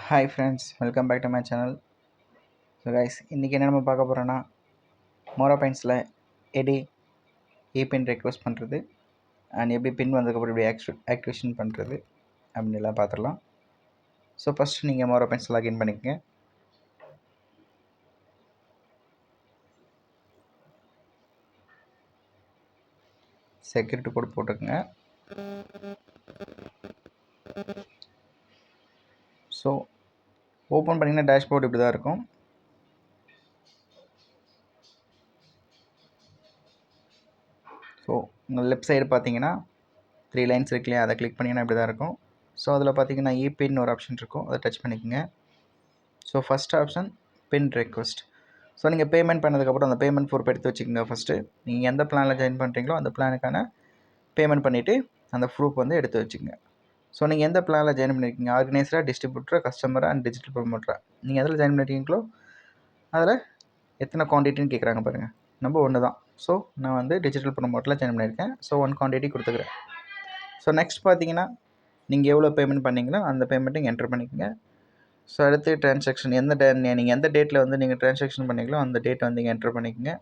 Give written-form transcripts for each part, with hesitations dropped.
Hi friends, welcome back to my channel. So guys, இன்றைக்கி என்ன நம்ம பார்க்க போகிறோன்னா, மோரோ பாயிண்ட்ஸில் எப்படி பின் ரெக்வஸ்ட் பண்ணுறது அண்ட் எப்படி பின் வந்ததுக்கப்புறம் எப்படி ஆக்டிவேஷன் பண்ணுறது அப்படின்னு எல்லாம் பார்த்துடலாம். ஸோ ஃபஸ்ட்டு நீங்கள் மோரோ பாயிண்ட்ஸ் லாகின் பண்ணிக்கோங்க. செக்யூரிட்டி கோட் போட்டுக்கோங்க. ஸோ ஓப்பன் பண்ணிங்கன்னா டேஷ்போர்ட் இப்படி தான் இருக்கும். ஸோ உங்கள் லெஃப்ட் சைடு பார்த்தீங்கன்னா 3 லைன்ஸ் இருக்கு இல்லையா, அதை கிளிக் பண்ணிங்கன்னா இப்படி தான் இருக்கும். ஸோ அதில் பார்த்தீங்கன்னா பின் ஒரு ஆப்ஷன் இருக்கும், அதை டச் பண்ணிக்கோங்க. ஸோ ஃபஸ்ட் ஆப்ஷன் பின் ரெக்வஸ்ட். ஸோ நீங்கள் பேமெண்ட் பண்ணதுக்கப்புறம் அந்த பேமெண்ட் ப்ரூஃப் எடுத்து வச்சுக்கோங்க. ஃபஸ்ட்டு நீங்கள் எந்த பிளானில் ஜாயின் பண்ணுறீங்களோ அந்த பிளானுக்கான பேமெண்ட் பண்ணிவிட்டு அந்த ப்ரூஃப் வந்து எடுத்து வச்சுக்கோங்க. ஸோ நீங்கள் எந்த பிளானில் ஜாயின் பண்ணியிருக்கீங்க, ஆர்கனைசராக, டிஸ்ட்ரிபியூட்டராக, கஸ்டமராக அண்ட் டிஜிட்டல் ப்ரொமோட்டராக, நீங்கள் எதில் ஜாயின் பண்ணியிருக்கீங்களோ அதில் எத்தனை குவான்டிட்டின்னு கேட்குறாங்க பாருங்கள். நம்ம ஒன்று தான். ஸோ நான் வந்து டிஜிட்டல் ப்ரொமோட்டரில் ஜாயின் பண்ணியிருக்கேன். ஸோ 1 குவான்டிட்டி கொடுத்துக்கிறேன். ஸோ நெக்ஸ்ட் பார்த்தீங்கன்னா நீங்கள் எவ்வளோ பேமெண்ட் பண்ணிங்களோ அந்த பேமெண்ட்டையும் என்ட்ரு பண்ணிக்கோங்க. ஸோ அடுத்து ட்ரான்சாக்ஷன் நீங்கள் எந்த டேட்டில் வந்து நீங்கள் ட்ரான்சாக்ஷன் பண்ணிங்களோ அந்த டேட்டை வந்து இங்கே என்ட்ரு பண்ணிக்கோங்க.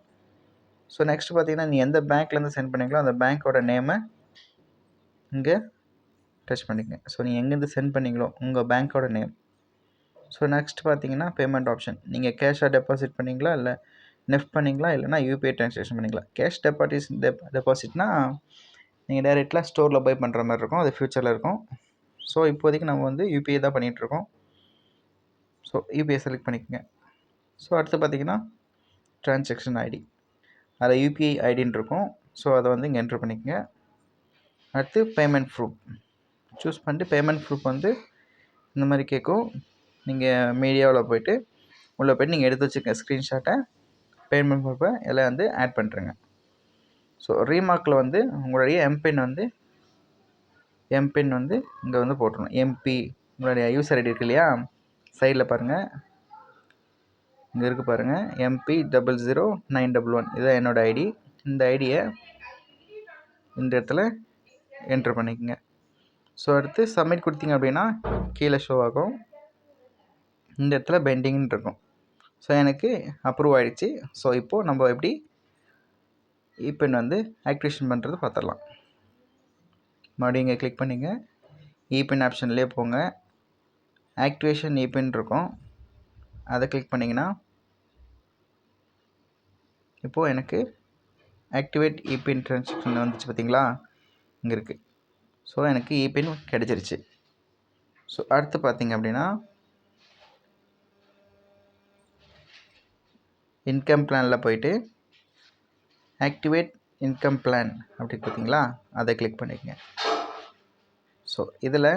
ஸோ நெக்ஸ்ட் பார்த்தீங்கன்னா நீங்கள் எந்த பேங்க்லேருந்து சென்ட் பண்ணிங்களோ அந்த பேங்க்கோட நேமை இங்கே டச் பண்ணிக்கோங்க. ஸோ நீங்கள் எங்கேருந்து சென்ட் பண்ணிங்களோ உங்கள் பேங்க்கோட நேம். ஸோ நெக்ஸ்ட் பார்த்தீங்கன்னா பேமெண்ட் ஆப்ஷன். நீங்கள் கேஷாக டெபாசிட் பண்ணிங்களா, இல்லை நெஃப்ட் பண்ணிங்களா, இல்லைனா யூபிஐ ட்ரான்சாக்ஷன் பண்ணிங்களா. கேஷ் டெபாசிட்னா நீங்கள் டைரெக்டாக ஸ்டோரில் போய் பண்ணுற மாதிரி இருக்கும், அது ஃப்யூச்சரில் இருக்கும். ஸோ இப்போதைக்கு நம்ம வந்து யூபிஐ தான் பண்ணிகிட்ருக்கோம். ஸோ யூபிஐ செலக்ட் பண்ணிக்கோங்க. ஸோ அடுத்து பார்த்தீங்கன்னா ட்ரான்சாக்ஷன் ஐடி, அதில் யூபிஐ ஐடின்னு இருக்கும். ஸோ அதை வந்து இங்கே என்ட்ரு பண்ணிக்கோங்க. அடுத்து பேமெண்ட் ப்ரூஃப் சூஸ் பண்ணிட்டு பேமெண்ட் ப்ரூஃப் வந்து இந்த மாதிரி கேட்கும். நீங்கள் மீடியாவில் போய்ட்டு உள்ளே போய்ட்டு நீங்கள் எடுத்து வச்சுக்க ஸ்க்ரீன்ஷாட்டை பேமெண்ட் ப்ரூஃபை எல்லாம் வந்து ஆட் பண்ணுறேங்க. ஸோ ரீமார்க்கில் வந்து உங்களுடைய எம்பின் வந்து இங்கே வந்து போட்டுருணும். எம்பி உங்களுடைய யூசர் ஐடி இருக்கு இல்லையா, சைடில் பாருங்கள், இங்கே இருக்குது பாருங்கள், MP00911. இதுதான் என்னோடய ஐடி. இந்த ஐடியை இந்த இடத்துல என்ட்ரு பண்ணிக்கோங்க. ஸோ அடுத்து சப்மிட் கொடுத்தீங்க அப்படின்னா கீழே ஷோ ஆகும். இந்த இடத்துல பெண்டிங்னு இருக்கும். ஸோ எனக்கு அப்ரூவ் ஆகிடுச்சு. ஸோ இப்போது நம்ம எப்படி பின் வந்து ஆக்டிவேஷன் பண்ணுறது பார்த்துடலாம். மறுபடியும் இங்கே கிளிக் பண்ணிங்க, பின் ஆப்ஷன்லேயே போங்க. ஆக்டிவேஷன் பின் இருக்கும், அதை கிளிக் பண்ணிங்கன்னா இப்போது எனக்கு ஆக்டிவேட் பின் ட்ரான்சாக்ஷன் வந்துச்சு பார்த்தீங்களா, இங்கே இருக்குது. ஸோ எனக்கு பின் கிடச்சிருச்சு. ஸோ அடுத்து பார்த்தீங்க அப்படின்னா இன்கம் பிளானில் போயிட்டு ஆக்டிவேட் இன்கம் பிளான் அப்படி பார்த்தீங்களா, அதை கிளிக் பண்ணிக்கங்க. ஸோ இதில்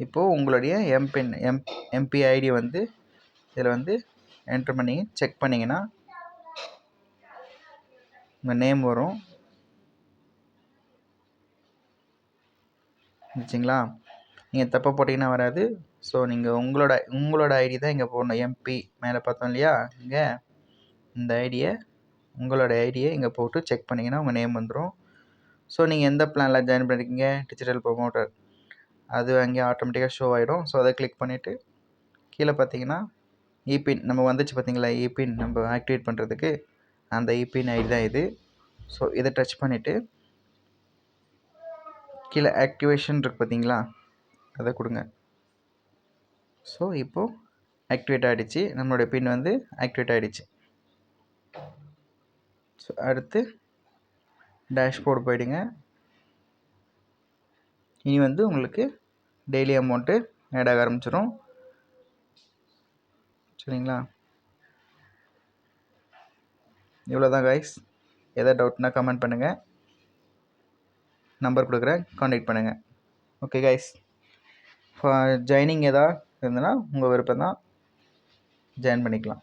இப்போது உங்களுடைய எம்பி ஐடி வந்து இதில் வந்து என்ட்ரு பண்ணி செக் பண்ணிங்கன்னா உங்கள் நேம் வரும். இருந்துச்சிங்களா, நீங்கள் தப்பாக போட்டிங்கன்னா வராது. ஸோ நீங்கள் உங்களோட ஐடி தான் இங்கே போடணும். எம்பி மேலே பார்த்தோம் இல்லையா, இங்கே இந்த உங்களோட ஐடியை இங்கே போட்டு செக் பண்ணிங்கன்னா உங்கள் நேம் வந்துடும். ஸோ நீங்கள் எந்த பிளானில் ஜாயின் பண்ணியிருக்கீங்க, டிஜிட்டல் ப்ரொமோட்டர், அது அங்கே ஆட்டோமேட்டிக்காக ஷோ ஆகிடும். ஸோ அதை கிளிக் பண்ணிவிட்டு கீழே பார்த்தீங்கன்னா பின் நம்ம வந்துச்சு பார்த்தீங்களா, பின் நம்ம ஆக்டிவேட் பண்ணுறதுக்கு அந்த பின் ஐடி தான் இது. ஸோ இதை டச் பண்ணிவிட்டு கீழே ஆக்டிவேஷன் இருக்குது பார்த்தீங்களா, அதை கொடுங்க. ஸோ இப்போது ஆக்டிவேட் ஆகிடுச்சு, நம்மளுடைய பின் வந்து ஆக்டிவேட் ஆகிடுச்சு. ஸோ அடுத்து டேஷ்போர்டு போயிடுங்க. இனி வந்து உங்களுக்கு டெய்லி அமௌண்ட்டு ஆட் ஆக ஆரம்பிச்சிடும். சரிங்களா, இவ்வளோ தான் கைஸ். எதாவது டவுட்னா கமெண்ட் பண்ணுங்கள், நம்பர் கொடுக்குறேன், கான்டாக்ட் பண்ணுங்கள். ஓகே கைஸ், ஜாயினிங் எதாவது இருந்ததுன்னா உங்கள் விருப்பம் தான், ஜாயின் பண்ணிக்கலாம்.